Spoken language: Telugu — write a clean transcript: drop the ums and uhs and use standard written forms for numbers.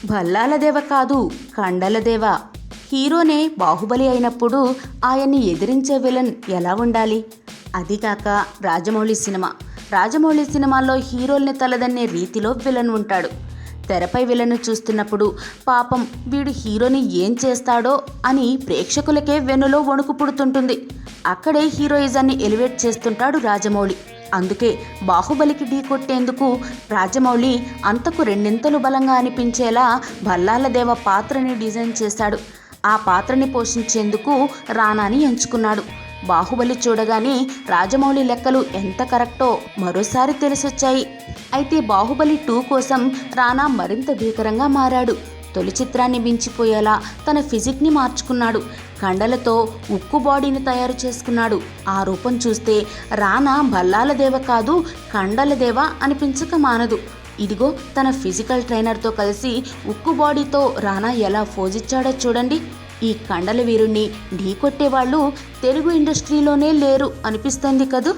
భల్లాలదేవ కాదు, కండలదేవ. హీరోనే బాహుబలి అయినప్పుడు ఆయన్ని ఎదిరించే విలన్ ఎలా ఉండాలి? అదికాక రాజమౌళి సినిమాల్లో హీరోల్ని తలదన్నే రీతిలో విలన్ ఉంటాడు. తెరపై విలన్ చూస్తున్నప్పుడు పాపం వీడు హీరోని ఏం చేస్తాడో అని ప్రేక్షకులకే వెన్నులో వణుకు పుడుతుంటుంది. అక్కడే హీరోయిజాన్ని ఎలివేట్ చేస్తుంటాడు రాజమౌళి. అందుకే బాహుబలికి ఢీ కొట్టేందుకు రాజమౌళి అంతకు రెండింతలు బలంగా అనిపించేలా భల్లాలదేవ పాత్రని డిజైన్ చేశాడు. ఆ పాత్రని పోషించేందుకు రానాని ఎంచుకున్నాడు. బాహుబలి చూడగానే రాజమౌళి లెక్కలు ఎంత కరెక్టో మరోసారి తెలిసొచ్చాయి. అయితే బాహుబలి 2 కోసం రానా మరింత భీకరంగా మారాడు. తొలి చిత్రాన్ని మించిపోయేలా తన ఫిజిక్ని మార్చుకున్నాడు. కండలతో ఉక్కు బాడీని తయారు చేసుకున్నాడు. ఆ రూపం చూస్తే రానా భల్లాలదేవ కాదు, కండలదేవ అనిపించక మానదు. ఇదిగో తన ఫిజికల్ ట్రైనర్తో కలిసి ఉక్కు బాడీతో రానా ఎలా ఫోజిచ్చాడో చూడండి. ఈ కండల వీరుణ్ణి ఢీ కొట్టేవాళ్ళు తెలుగు ఇండస్ట్రీలోనే లేరు అనిపిస్తుంది కదూ.